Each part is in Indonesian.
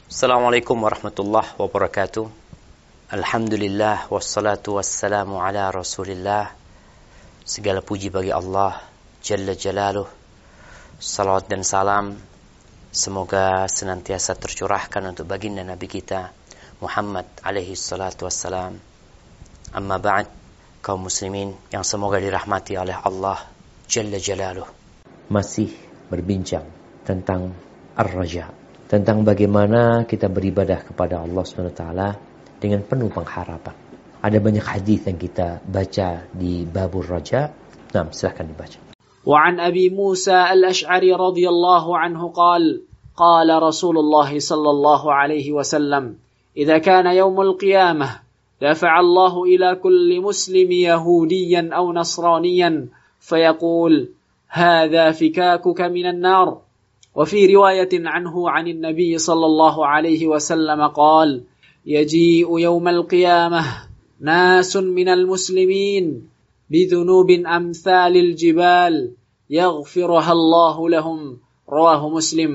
Assalamualaikum warahmatullahi wabarakatuh. Alhamdulillah wassalatu wassalamu ala Rasulillah. Segala puji bagi Allah Jalla Jalaluh. Salawat dan salam semoga senantiasa tercurahkan untuk baginda Nabi kita Muhammad alaihi salatu wassalam. Amma ba'd, kaum muslimin yang semoga dirahmati oleh Allah Jalla Jalaluh. Masih berbincang tentang ar-raja, tentang bagaimana kita beribadah kepada Allah SWT dengan penuh pengharapan. Ada banyak hadis yang kita baca di babur raja. Nah, silahkan dibaca. وعن أبي موسى الأشعري رضي الله عنه قال قال رسول الله صلى الله عليه وسلم إذا كان يوم القيامة دفع الله إلى كل مسلم يهوديا أو نصرانيا فيقول هذا فكاكك من النار. وفي رواية عنه عن النبي صلى الله عليه وسلم قال يجيء يوم القيامة ناس من المسلمين بذنوب أمثال الجبال يغفرها الله لهم. رواه مسلم.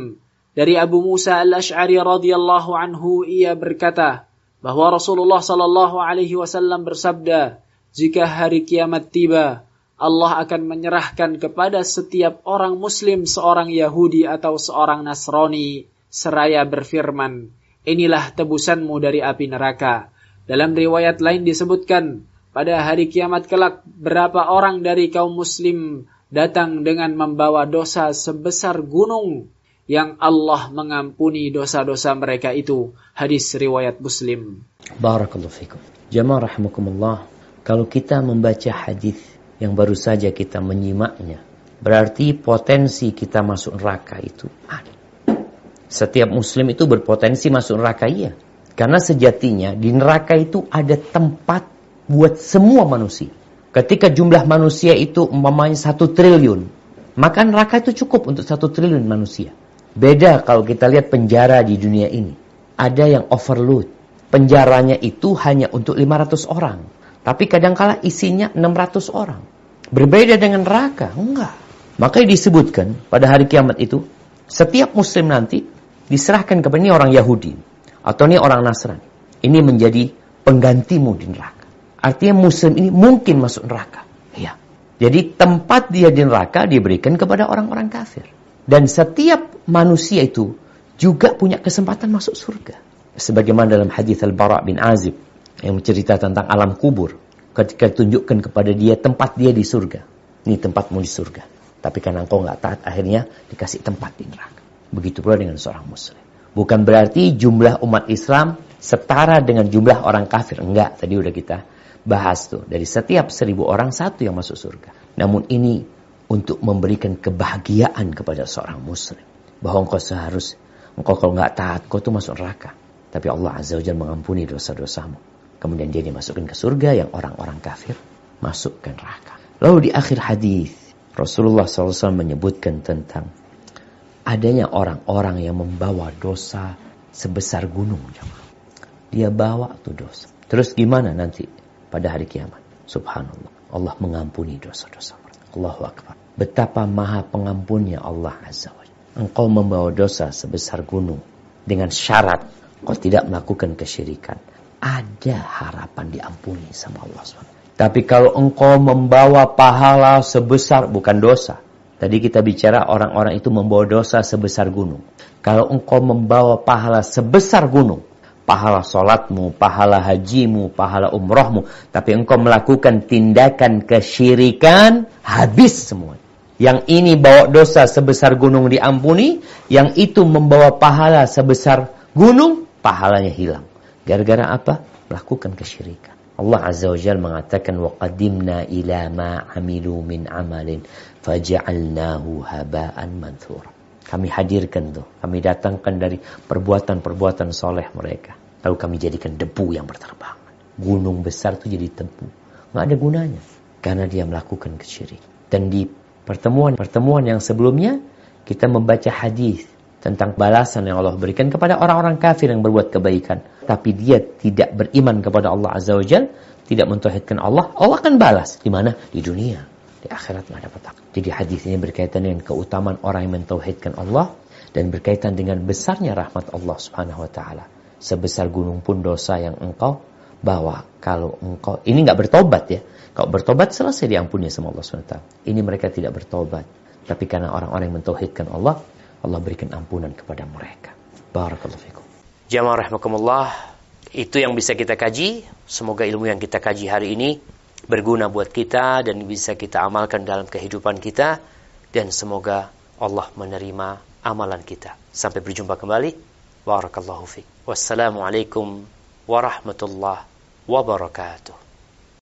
Dari Abu Musa al-Ash'ari radhiyallahu anhu, ia berkata bahwa Rasulullah sallallahu alaihi wasallam bersabda, jika hari kiamat tiba, Allah akan menyerahkan kepada setiap orang muslim seorang Yahudi atau seorang Nasrani seraya berfirman, inilah tebusanmu dari api neraka. Dalam riwayat lain disebutkan, pada hari kiamat kelak berapa orang dari kaum muslim datang dengan membawa dosa sebesar gunung yang Allah mengampuni dosa-dosa mereka itu. Hadis riwayat Muslim. Barakallahu fikum. Jamaah rahimakumullah, kalau kita membaca hadis yang baru saja kita menyimaknya, berarti potensi kita masuk neraka itu ada. Setiap muslim itu berpotensi masuk neraka, iya. Karena sejatinya di neraka itu ada tempat buat semua manusia. Ketika jumlah manusia itu umpamanya 1 triliun, maka neraka itu cukup untuk 1 triliun manusia. Beda kalau kita lihat penjara di dunia ini. Ada yang overload. Penjaranya itu hanya untuk 500 orang. Tapi kadangkala isinya 600 orang. Berbeda dengan neraka. Enggak. Makanya disebutkan pada hari kiamat itu, setiap muslim nanti diserahkan kepada ini orang Yahudi atau ini orang Nasrani. Ini menjadi penggantimu di neraka. Artinya muslim ini mungkin masuk neraka. Ya. Jadi tempat dia di neraka diberikan kepada orang-orang kafir. Dan setiap manusia itu juga punya kesempatan masuk surga. Sebagaimana dalam hadis Al-Bara' bin Azib yang mencerita tentang alam kubur, ketika ditunjukkan kepada dia tempat dia di surga. Ini tempatmu di surga. Tapi karena engkau nggak taat, akhirnya dikasih tempat di neraka. Begitu pula dengan seorang muslim. Bukan berarti jumlah umat Islam setara dengan jumlah orang kafir. Enggak, tadi udah kita bahas tuh. Dari setiap 1000 orang, 1 yang masuk surga. Namun ini untuk memberikan kebahagiaan kepada seorang muslim. Bahwa engkau kalau nggak taat, kau tuh masuk neraka. Tapi Allah Azza wa Jalla mengampuni dosa-dosamu. Kemudian dia dimasukkan ke surga, yang orang-orang kafir masuk ke neraka. Lalu di akhir hadis Rasulullah SAW menyebutkan tentang adanya orang-orang yang membawa dosa sebesar gunung. Dia bawa tuh dosa. Terus gimana nanti pada hari kiamat? Subhanallah, Allah mengampuni dosa-dosa. Allahu Akbar. Betapa maha pengampunnya Allah Azza wa Jalla. Engkau membawa dosa sebesar gunung dengan syarat kau tidak melakukan kesyirikan, ada harapan diampuni sama Allah SWT. Tapi kalau engkau membawa pahala sebesar, bukan dosa. Tadi kita bicara orang-orang itu membawa dosa sebesar gunung. Kalau engkau membawa pahala sebesar gunung, pahala solatmu, pahala hajimu, pahala umrohmu, tapi engkau melakukan tindakan kesyirikan, habis semua. Yang ini bawa dosa sebesar gunung diampuni, yang itu membawa pahala sebesar gunung, pahalanya hilang. Gara-gara apa? Lakukan kesyirikan. Allah Azza wa Jalla mengatakan, وَقَدِمْنَا إِلَى مَا عَمِلُوا مِنْ عَمَلٍ فَجَعَلْنَاهُ هَبَاءً مَنْثُورًا. Kami hadirkan tuh, kami datangkan dari perbuatan-perbuatan soleh mereka. Lalu kami jadikan debu yang berterbangan. Gunung besar itu jadi debu. Nggak ada gunanya. Karena dia melakukan kesyirikan. Dan di pertemuan yang sebelumnya, kita membaca hadis tentang balasan yang Allah berikan kepada orang-orang kafir yang berbuat kebaikan. Tapi dia tidak beriman kepada Allah Azza wa Jalla, tidak mentauhidkan Allah, Allah akan balas. Di mana? Di dunia. Di akhirat nggak dapat. Jadi hadis ini berkaitan dengan keutamaan orang yang mentauhidkan Allah Dan berkaitan dengan besarnya rahmat Allah Subhanahu wa taala. Sebesar gunung pun dosa yang engkau bawa. Kalau engkau ini enggak bertobat ya. Kalau bertobat selesai diampuni sama Allah Subhanahu wa taala. Ini mereka tidak bertobat. Tapi karena orang-orang yang mentauhidkan Allah, Allah berikan ampunan kepada mereka. Barakallahu fikum. Jamaah rahimakumullah, itu yang bisa kita kaji. Semoga ilmu yang kita kaji hari ini berguna buat kita dan bisa kita amalkan dalam kehidupan kita, dan semoga Allah menerima amalan kita. Sampai berjumpa kembali. Barakallahu fiik. Wassalamualaikum warahmatullahi wabarakatuh.